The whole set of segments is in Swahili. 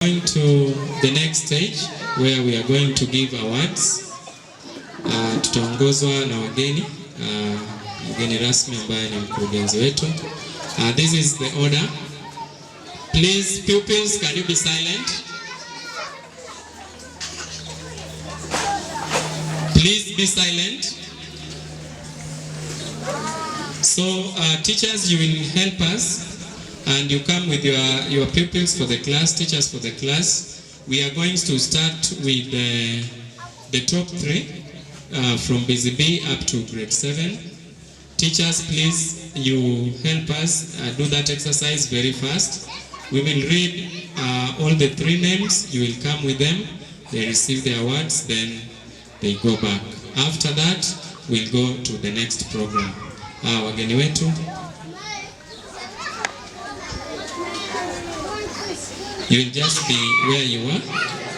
Going to the next stage where we are going to give awards. Tutaongozwa na wageni mgeni rasmi ambaye ni mkurugenzi wetu. This is the order. Please, pupils, can you be silent? Please be silent. So, teachers, you will help us. And you come with your pupils for the class, teachers for the class. We are going to start with the top three from BZB up to grade 7. Teachers, please, you help us do that exercise very fast. We will read all the three names. You will come with them. They receive the awards, then they go back. After that, we'll go to the next program. Wageni wetu. You will just be where you are.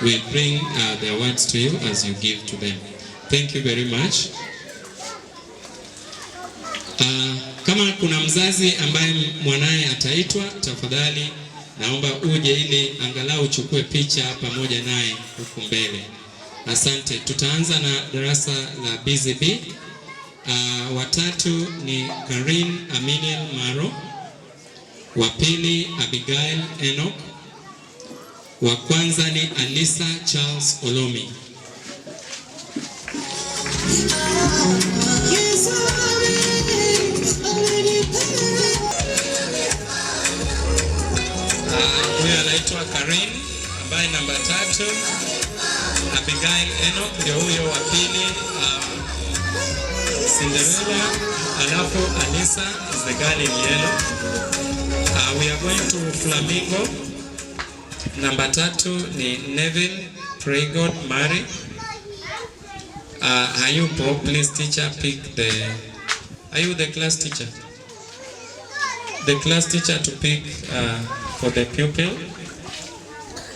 We'll bring the awards to you as you give to them. Thank you very much. Kama kuna mzazi ambaye mwanae ataitwa, tafadhali naomba uje ili angalau uchukue picha pamoja naye huku mbele. Asante. Tutaanza na darasa la BZB. Watatu ni Karin Aminiel Maro. Wa pili Abigail Enoch. Wa kwanza ni Alisa Charles Olomi. Huyu anaitwa Karin ambaye namba 3. Abigail Enoch ndio huyo wa pili. Cinderella, alafu Alisa is the girl in yellow. We are going to Flamingo. Namba 3 ni Neville Pray God Mary. Hayupo, please teacher pick the. Are you the class teacher? The class teacher to pick for the pupil.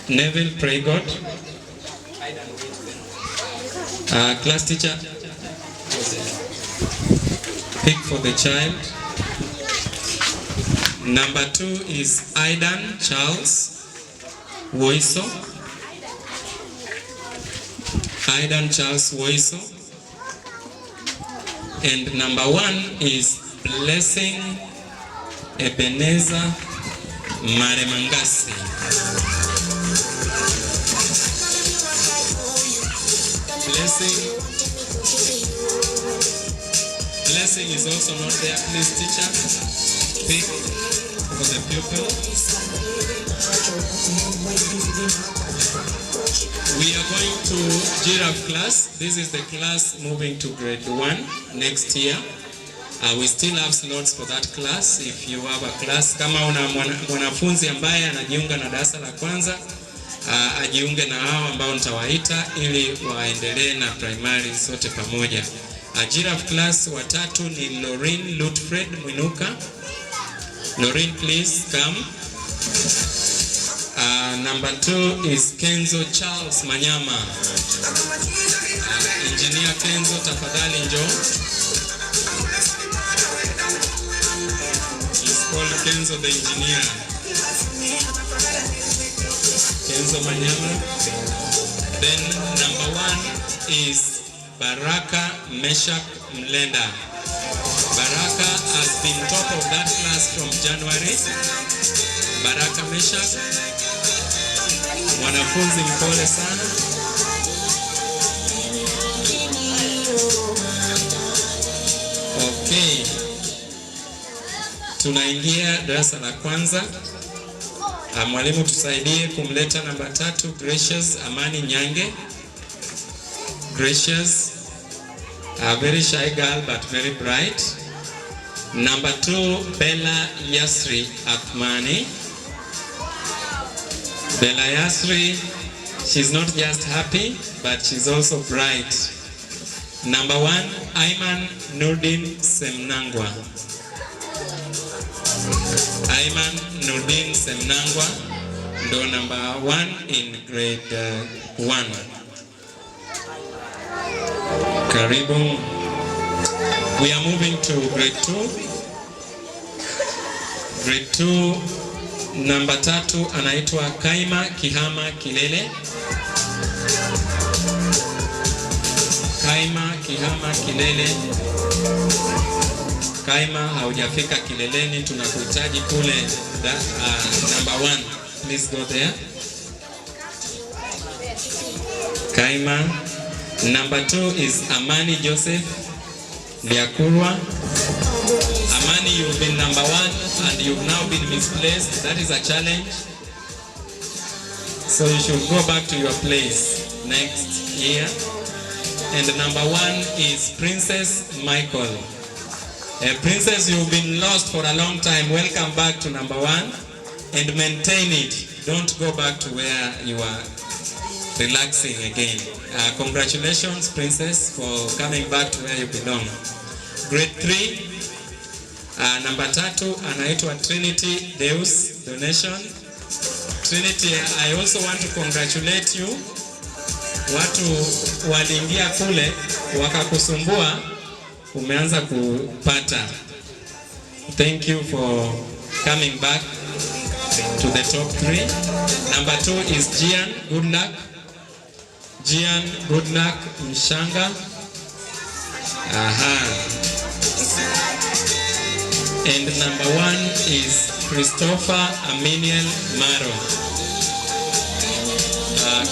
Neville Pray God. Class teacher pick for the child. Number 2 is Aidan Charles Woiso. Aidan Charles Woiso. And number 1 is Blessing Ebenezer Maremangasi. Blessing is also not there. Please teacher, pick for the pupil. We are going to Giraffe class. This is the class moving to grade 1 next year. We still have slots for that class. If you have a class, kama una mwanafunzi ambaye anajiunga na darasa la kwanza, ajiunge na hao ambao nitawaita ili waendelee na primary sote pamoja. Giraffe class watatu ni Lorraine Lutfred Mwinuka. Lorraine, please come. Number 2 is Kenzo Charles Manyama. Engineer Kenzo, tafadhali njoo. He's called Kenzo the engineer. Kenzo Manyama. Then number 1 is Baraka Meshak Mlenda. Baraka has been top of that class from January. Baraka Meshak, mwanafunzi mpole sana. Okay. Tunaingia darasa la kwanza. Mwalimu tusaidie kumleta namba 3 Gracious Amani Nyange. Gracious, a very shy girl but very bright. Number 2 Bella Yasri Athmani. Bella Yasri, she's not just happy, but she's also bright. Number 1, Ayman Nurdin Semnangwa. Ayman Nurdin Semnangwa, ndo number 1 in grade 1. Karibu. We are moving to grade 2. Grade 2 Namba 3 anaitwa Kaima Kihama Kilele. Kaima Kihama Kilele. Kaima, haujafika kileleni, tunakuhitaji kule. Number 1, please go there. Kaima. Number 2 is Amani Joseph Liakurwa. Amani, you've been number 1 and you've now been misplaced. That is a challenge. So you should go back to your place next year. And number 1 is Princess Michael. Princess, you've been lost for a long time. Welcome back to number 1 and maintain it. Don't go back to where you are relaxing again. Congratulations, Princess, for coming back to where you belong. Grade 3, number 3 anaitwa Trinity Deus Donation. Trinity, I also want to congratulate you. Watu waliingia kule wakakusumbua, umeanza kupata. Thank you for coming back to the top 3. Number 2 is Gian, good luck. Gian, good luck, Mshanga. And number 1 is Christopher Aminiel Maro.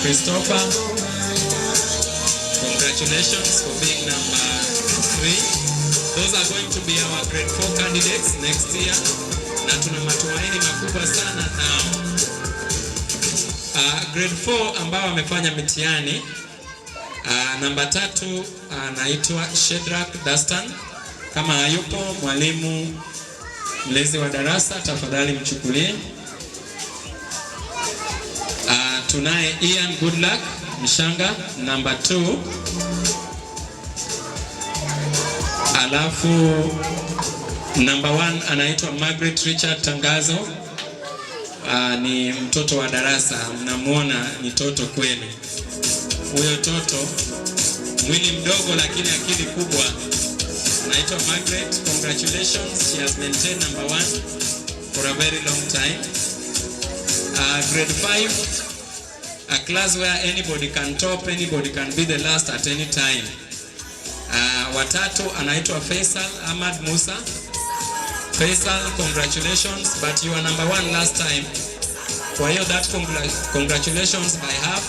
Christopher, congratulations for being number 3. Those are going to be our grade 4 candidates next year. Na tuna matumaini makubwa sana nao. Grade 4 ambao wamefanya mitihani. Namba 3 anaitwa Shedrack Dastan. Kama hayupo mwalimu mlezi wa darasa, tafadhali mchukulie. Tunaye Ian Goodluck Mshanga, number 2. Alafu number 1 anaitwa Margaret Richard Tangazo. Ni mtoto wa darasa, mnamuona ni toto kweli. Huyo toto mwili mdogo lakini akili kubwa. Anaitwa Margaret. Congratulations, she has maintained number 1 for a very long time. Grade 5, a class where anybody can top, anybody can be the last at any time. Watatu anaitwa Faisal Ahmad Musa. Faisal, congratulations, but you are number 1 last time. Kwa hiyo that congratulations by half.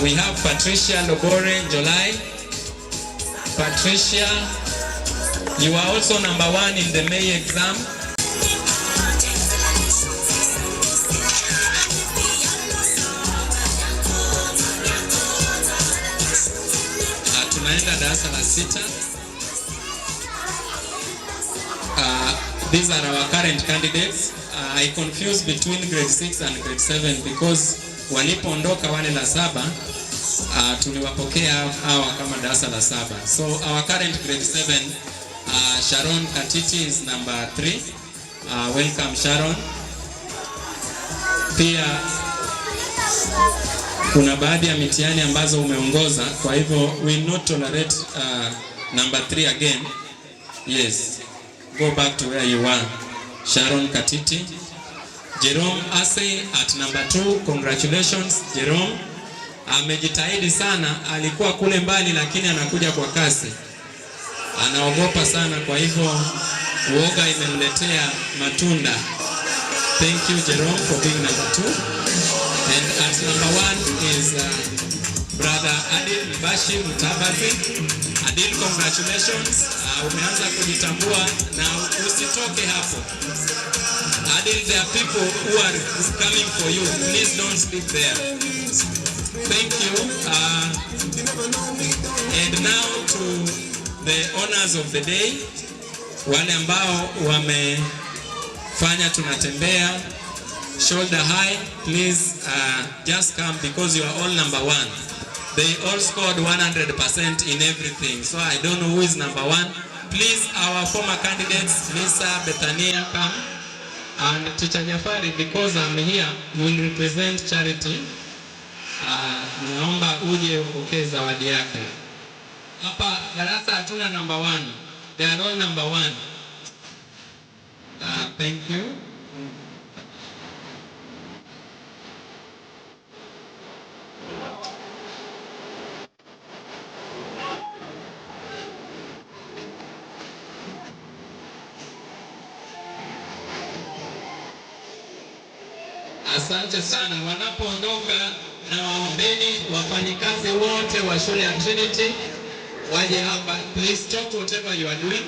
We have Patricia Lobore July. Patricia, you are also number 1 in the May exam. Tunaenda darasa la 6. These are our current candidates. I confuse between grade 6 and grade 7 because walipoondoka wale la 7, tuliwapokea hawa kama darasa la 7. So our current grade 7, Sharon Katiti is number 3. Welcome Sharon. Pia kuna baadhi ya mitihani ambazo umeongoza, kwa hivyo we will not tolerate number 3 again. Yes, go back to where you were. Sharon Katiti. Jerome Asey at number 2. Congratulations Jerome. Amejitahidi sana, alikuwa kule mbali lakini anakuja kwa kasi. Anaogopa sana, kwa hivyo uoga imemletea matunda. Thank you Jerome for being number 2. And at number 1 is brother Adil Bashi Mutabazi. Adil, congratulations. Umeanza kujitambua na usitoke hapo. Adil, there are people who are coming for you. Please don't sleep there. Thank you. And now to the honors of the day. Wale ambao wamefanya tunatembea shoulder high, please just come because you are all number 1. They all scored 100% in everything. So I don't know who is number 1. Please, our former candidates, Lisa, Bethania, come. And Teacher Jafari, because I'm here, will represent charity. Naomba uje upokee zawadi yako. Hapa darasa hatuna number 1. They are all number 1. Thank you. Asante sana. Wanapoondoka na waombeni wafanyikazi wote wa shule ya Trinity waje hapa. Please stop whatever you are doing.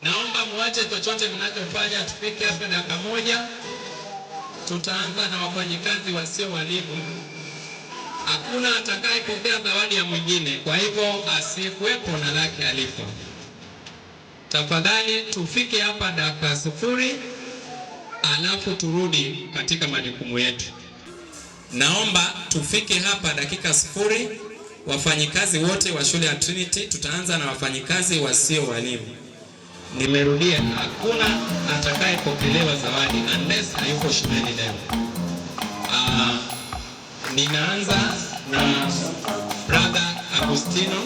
Naomba muache chochote mnachofanya, tupike hapa dakika moja. Tutaanza na wafanyikazi wasio walimu. Hakuna atakayepokea zawadi ya mwingine, kwa hivyo asiyekuwepo na lake alipo. Tafadhali tufike hapa dakika 0, alafu turudi katika majukumu yetu. Naomba tufike hapa dakika 0, wafanyikazi wote wa shule ya Trinity. Tutaanza na wafanyikazi wasio walimu. Nimerudia, hakuna atakayepokelewa zawadi unless hayuko shuleni leo. Ninaanza na Brother Agustino.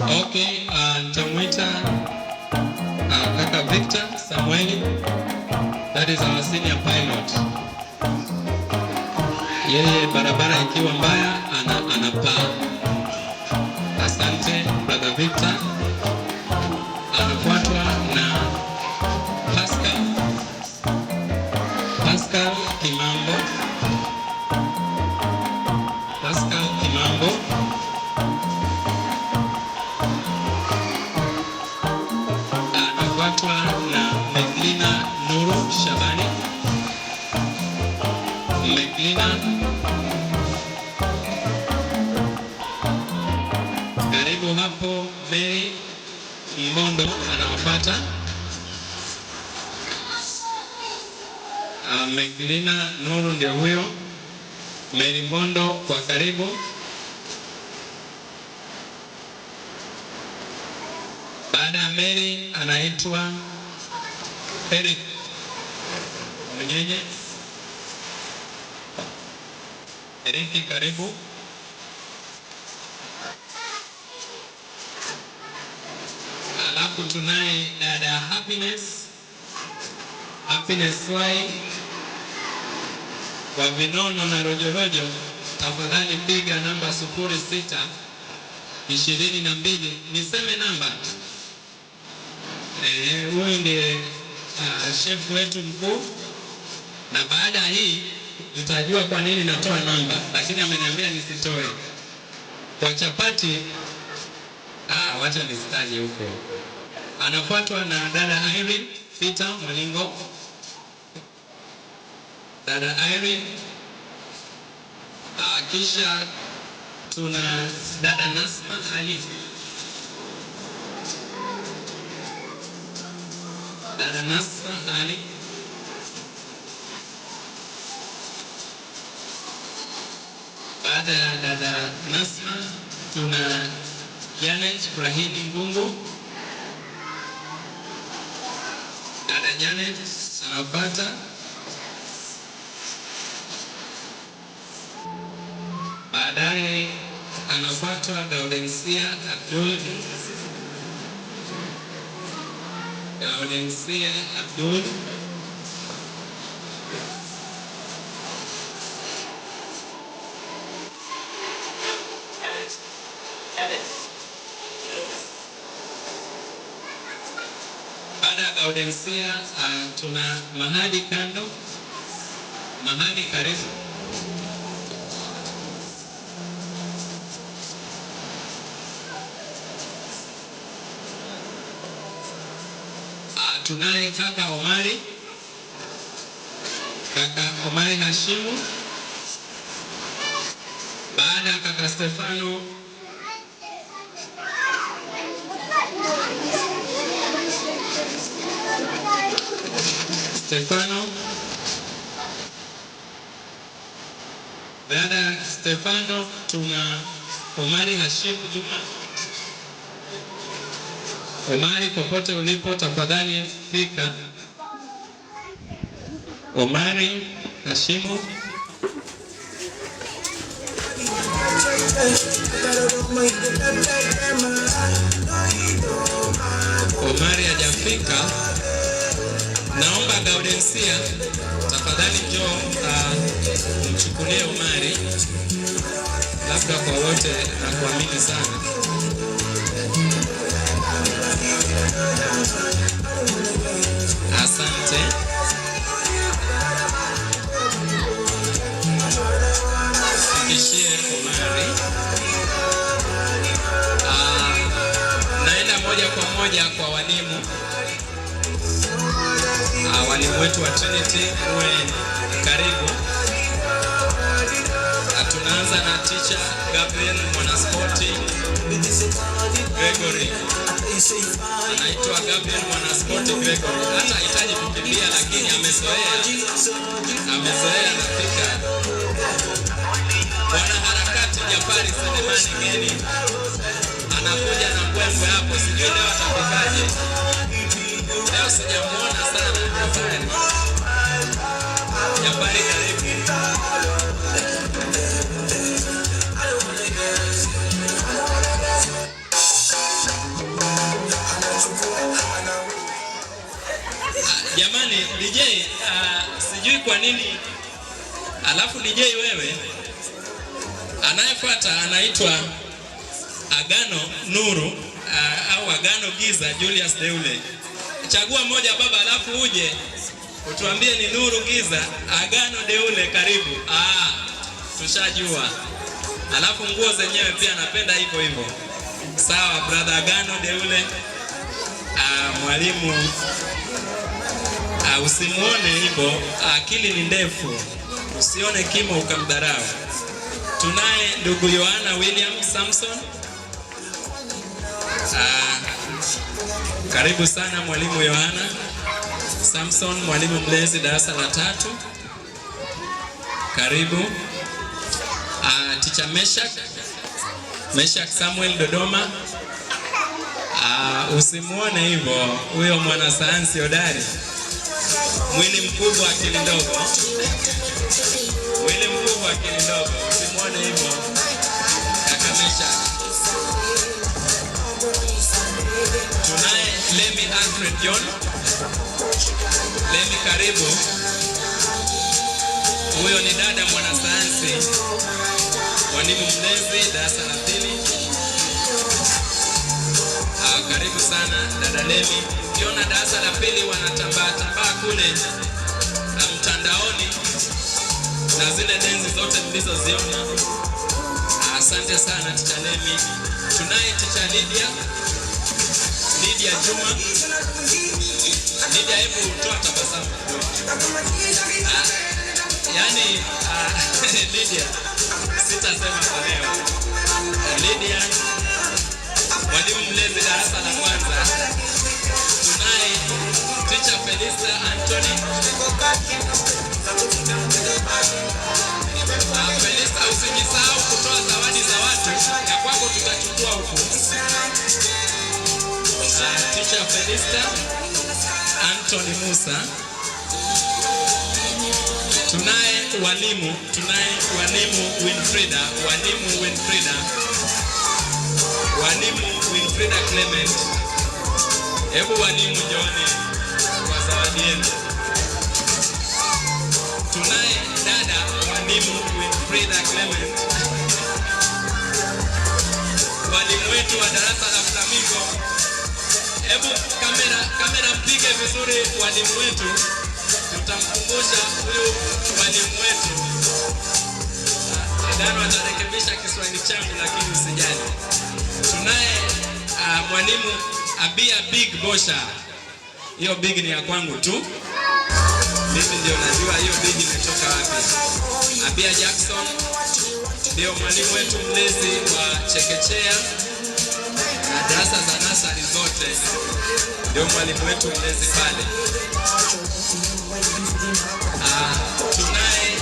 Okay, nitamwita kaka Victor Samueli, that is our senior pilot. Yeye barabara ikiwa mbaya anapaa. Asante Brother Victor. Anafuatwa na Pascal Kimambo. Anafuatwa na Meglina Nuru Shabani. Karibu hapo. Mary Mbondo anawafuata. Meglina Nuru ndio huyo. Mary Mbondo kwa karibu. Baada ya Mary anaitwa Eric Mwenyenye. Eric karibu. Alafu tunaye dada Happiness Swai kwa vinono na rojorojo. Tafadhali piga namba 0622. Niseme namba. Huyu ndiye chef wetu mkuu, na baada hii tutajua kwa nini natoa namba, lakini ameniambia nisitoe. Kwa chapati wacha nisitaje huko. Anafuatwa na dada Irene Fita Mwalingo. Dada Irene. Kisha tuna dada Nasma Ali. Dada Nasma Ali. Baada ya dada Nasma tuna Janet Rahini Ngungu. Dada Janet anapata. Baadaye anafuatwa Gaudensia Abdul. Baada ya Gaudensia tuna Mahadi Kando. Mahadi karibu. Tunaye kaka Omari Hashimu. Baada ya kaka Stefano baada ya Stefano tuna Omari Hashimu Juma. Omari, popote ulipo, tafadhali fika. Omari Hashimu. Omari hajafika. Naomba Gaudensia, tafadhali njoo mchukulie Omari. Labda kwa wote na kuamini sana. Asante. Fikishie Omari. Naenda moja kwa moja kwa walimu. Walimu wetu wa Trinity, uwe karibu. Tunaanza na teacher Gabriel Mwanaspoti Gregory. Anaitwa Gabriel Mwanaspoti Gregory. Hata hitaji kukimbia lakini amezoea anafika. Bwana harakati Jafari Selemani Ngeni anakuja na mbwembwe hapo, sijui leo atafikaje. Leo sijamuona sana Jafari. Jafari karibu. Jamani, DJ, sijui kwa nini. Alafu DJ wewe, anayefuata anaitwa Agano Nuru au Agano Giza Julius Deule. Chagua moja baba, alafu uje utuambie ni Nuru Giza Agano Deule, karibu. Tushajua. Alafu nguo zenyewe pia napenda hivyo hivyo. Sawa brother Agano Deule. Mwalimu, usimuone hivyo, akili ni ndefu. Usione kimo ukamdharau. Tunaye ndugu Yohana William Samson. Karibu sana mwalimu Yohana Samson, mwalimu mlezi darasa la 3. Karibu. Teacher Meshak Samuel Dodoma. Usimuone hivyo, huyo mwana sayansi hodari. Mwili mkubwa akili ndogo. Mwili mkubwa akili ndogo. Usimuone hivyo. Kaka Meshak. Tunaye Lemi Alfred John. Lemi karibu. Huyo ni dada mwana sayansi, mwalimu mlezi darasa la 2. Karibu sana dada Lemi. Ukiona darasa la 2 wanatambaa kule mtandaoni na zile denzi zote mlizoziona. Asante sana teacher Lemi. Tunaye teacher Lydia Juma. Lydia, hebu toa tabasamu kidogo. Yaani Lydia, sitasema kwa leo. Lydia, mwalimu mlezi darasa la 1. Tunaye teacher Felista Anthony. Felista, usijisahau kutoa zawadi za watu, ya kwako tutachukua huko. Teacher Felista Anthony Musa. Tunaye walimu Winfrida. Walimu Winfrida Clement. Hebu walimu njooni kwa zawadi yenu. Tunaye dada walimu Winfrida Clement. Walimu wetu wa darasa la Flamingo. Hebu kamera mpige vizuri walimu wetu. Tutamkumbusha huyu walimu wetu. Ndano atarekebisha Kiswahili changu lakini usijali. Tunaye mwalimu Abia Big Bosha. Hiyo big ni ya kwangu tu. Mimi ndio najua hiyo big imetoka wapi. Abia Jackson ndio mwalimu wetu mlezi wa chekechea na darasa za nasari zote. Ndio mwalimu wetu mlezi pale. Tunaye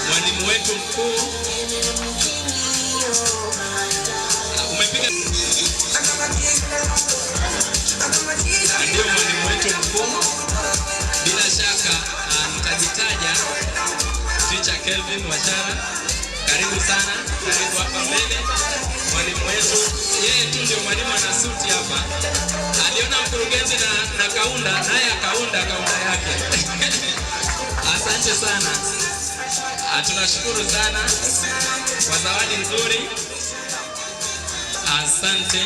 mwalimu wetu mkuu. Umepiga Hussein Washara. Karibu sana, karibu hapa mbele. Mwalimu wetu, yeye tu ndio mwalimu ana suti hapa. Aliona mkurugenzi na kaunda, naye akaunda yake. Asante sana. Tunashukuru sana kwa zawadi nzuri. Asante.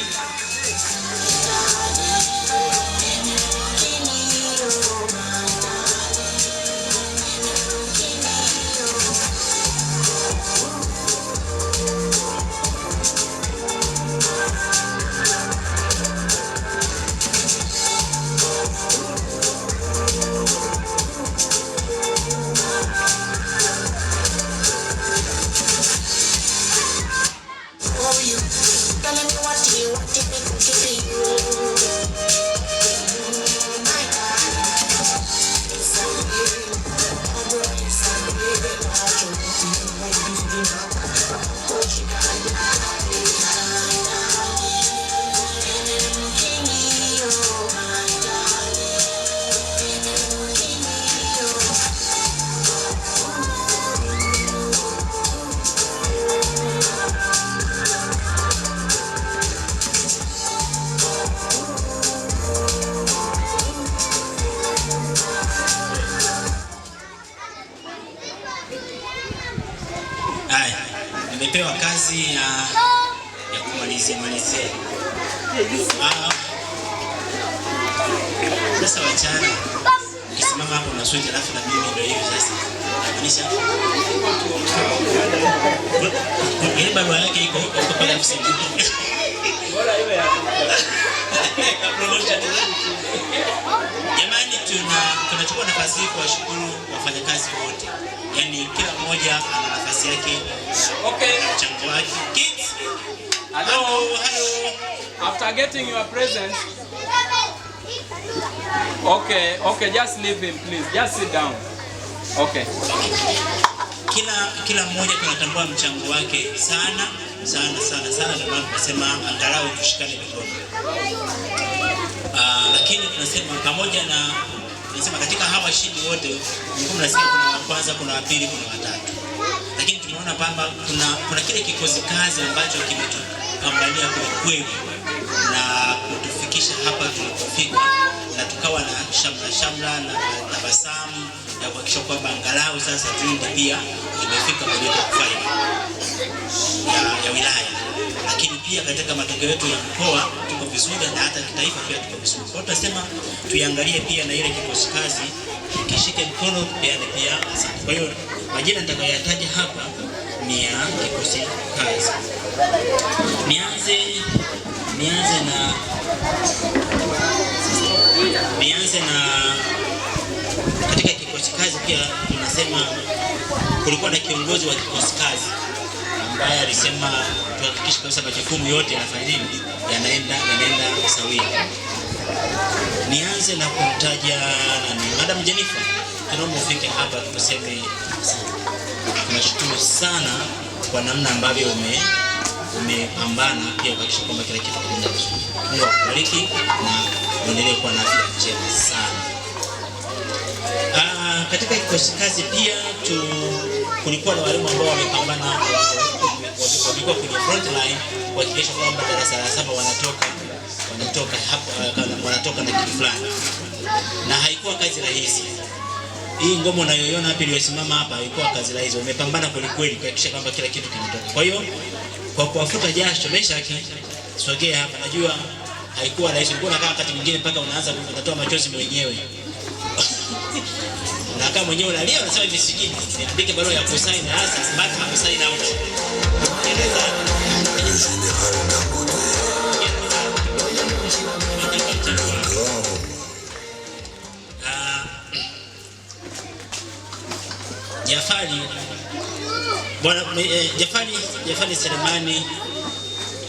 Nimepewa kazi ya kumalizia. Sasa wachana kisimama hapo na switi alafu na mimi ndio hivi sasa. Maanisha ile barua yake iko pale kusema. Bora iwe ya promotion. Jamani, tunachukua nafasi hii kuwashukuru wafanyakazi wote. Yaani kila mmoja ana nafasi yake. Okay. Mchango wake. Kids. Hello. After getting your present. Okay, just leave him please. Just sit down. Okay. Kila mmoja tunatambua mchango wake sana ndio maana tunasema angalau tushikane mikono. Lakini tunasema pamoja na tunasema katika hawa washindi wote mko mnasikia kuna wa kwanza, kuna wa pili, kuna wa tatu. Lakini tunaona kwamba kuna kile kikosi kazi ambacho kimetupambania kwa kweli na kutufikisha hapa tulipofika, na tukawa na shamla na tabasamu ya kuhakikisha kwamba angalau sasa tuende pia imefika kwenye top 5 ya wilaya. Lakini pia katika matokeo yetu ya mkoa tuko vizuri na hata kitaifa pia tuko vizuri. Kwa hiyo tunasema tuiangalie pia na ile kikosi kazi, kishike mkono peane pia asante. Kwa hiyo majina nitakayoyataja hapa ni ya kikosi kazi. Nianze na katika kikosi kazi pia tunasema kulikuwa na kiongozi wa kikosi kazi ambaye alisema tuhakikishe kabisa majukumu yote yanafanya nini, yanaenda sawia. Nianze na kumtaja Madam Jennifer. Tunaomba ufike hapa tuseme tunashukuru sana kwa namna ambavyo umepambana pia kuhakikisha kwamba kila kitu kinaenda vizuri. Mungu akubariki na uendelee kuwa na afya njema sana. Katika kikosi kazi pia kulikuwa na walimu ambao wamepambana, walikuwa kwenye front line kuhakikisha kwamba darasa la 7 wanatoka na kitu fulani, na haikuwa kazi rahisi. Hii ngoma unayoiona hapa iliyosimama hapa haikuwa kazi rahisi. Wamepambana kweli kuhakikisha kwamba kila kitu kinatoka. Kwa hiyo kwa kuwafuta jasho Meshaki, sogea hapa. Najua haikuwa rahisi. Ulikuwa unakaa wakati mwingine mpaka unaanza kutoa machozi mwenyewe. Na kama mwenyewe unalia unasema hivi sijini niandike barua ya kusaini hasa mpaka hakusaini out. Jafari Selemani,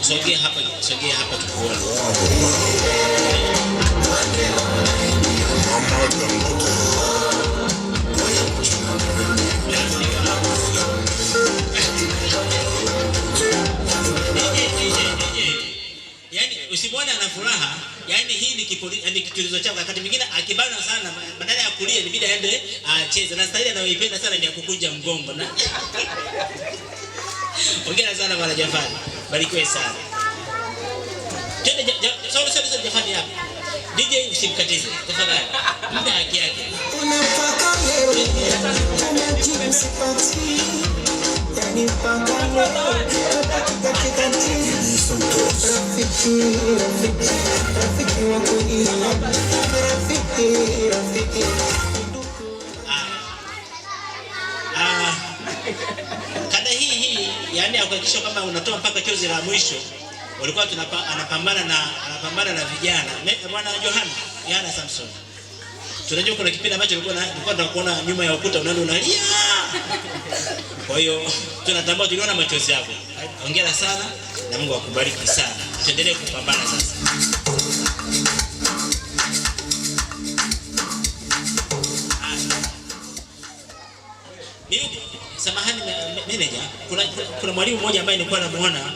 sogea hapa tukuone. usimwone ana furaha, yani hii ni yani kitulizo chako. Wakati mwingine akibana sana, badala ya kulia inabidi aende acheze, na staili anayoipenda sana ni ya kukunja mgongo na ongea sana bwana Jafari, barikiwe sana. Tende sorry Jafari hapa. DJ usimkatize tafadhali, muda haki yake. Unapaka leo unajibu sipati, yani paka leo dakika rafiki wako ila rafiki. Kada hii yani hakikisha kama unatoa mpaka chozi la mwisho. Walikuwa anapambana na vijana. Bwana Yohana Samson. Tunajua kuna kipindi ambacho nilikuwa tunakuona nyuma ya ukuta unalia. Kwa hiyo tunatambua, tuliona machozi yako. Hongera sana na Mungu akubariki sana. Tuendelee kupambana sasa. Samahani manager, kuna mwalimu mmoja ambaye nilikuwa namuona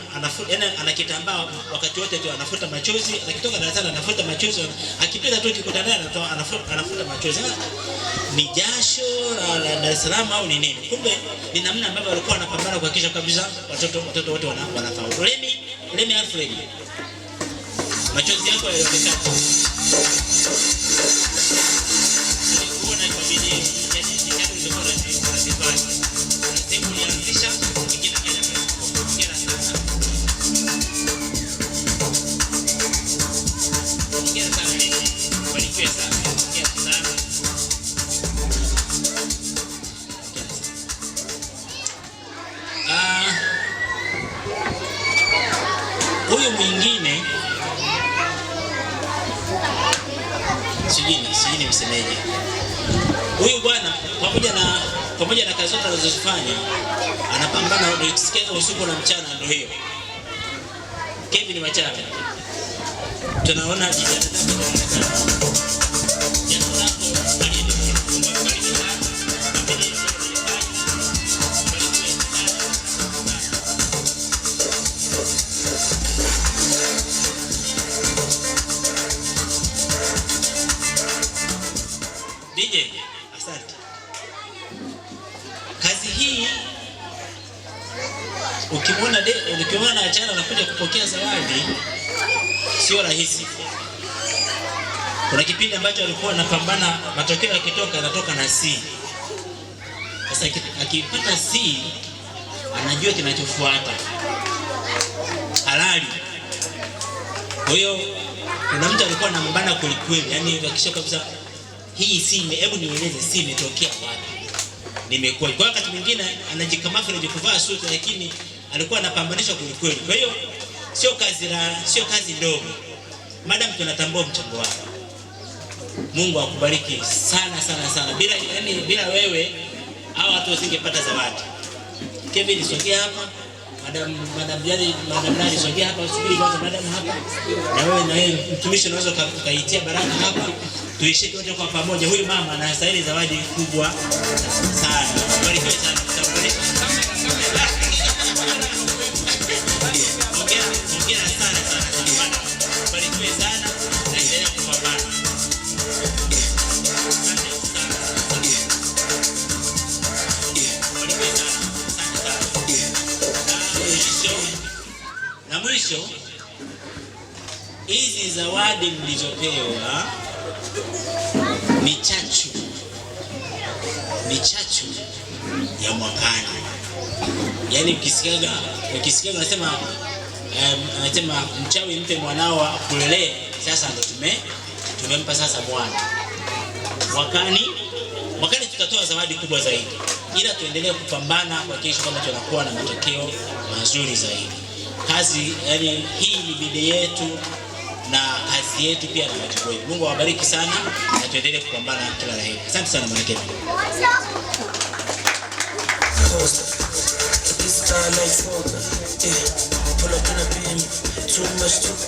ana kitambaa wakati wote tu anafuta machozi, akitoka darasani anafuta machozi, akipita tu kikutana naye anafuta machozi. Ni jasho la Dar es Salaam au ni nini? Kumbe ni namna ambavyo walikuwa wanapambana kuhakikisha kabisa watoto wote wanafaulu. Lemi Alfred. Machozi yako yalionekana. Unaona kwa bidii, huyu mwingine sijini msemeje. Huyu bwana pamoja na kazi zote anazozifanya anapambana ukisikia usiku na mchana, ndio hiyo. Kevin Machara. Tunaona jitihada DJ, asante. Kazi hii ukimwona Achana anakuja kupokea zawadi sio rahisi. Kuna kipindi ambacho alikuwa anapambana, matokeo yakitoka anatoka na C. Sasa akipata C anajua kinachofuata. Halali. Kwa hiyo kuna mtu alikuwa anambana kweli, yani hakikisha kabisa hii si hebu nieleze si imetokea wapi, nimekuwa. Kwa wakati mwingine anajikamata kuvaa suti, lakini alikuwa anapambanisha kweli. Kwa hiyo sio kazi ndogo. Madam, tunatambua mchango wako. Mungu akubariki sana. Bila wewe hao watu wasingepata zawadi. Kevin, sogea hapa. Madam Nani, sogea hapa, usubiri kwanza madam hapa. Na wewe mtumishi unaweza ukaitia baraka hapa. Tuishike wote kwa pamoja. Huyu mama anastahili zawadi kubwa sana. Barikiwe sana. Ongea sana. Barikiwe sana na endelea kupambana. Na mwisho, hizi zawadi mlizopewa ni chachu ya mwakani. Yaani ukisikia anasema mchawi mpe mwanao akulelee, sasa ndo tumempa sasa mwana. Mwakani tutatoa zawadi kubwa zaidi. Ila tuendelee kupambana kuhakikisha kwamba tunakuwa na matokeo mazuri zaidi. Kazi yani hii ni bidii yetu na kazi yetu pia na wajibu wetu. Mungu awabariki sana na tuendelee kupambana kila la heri. Asante sana Mwana Kevin. Too much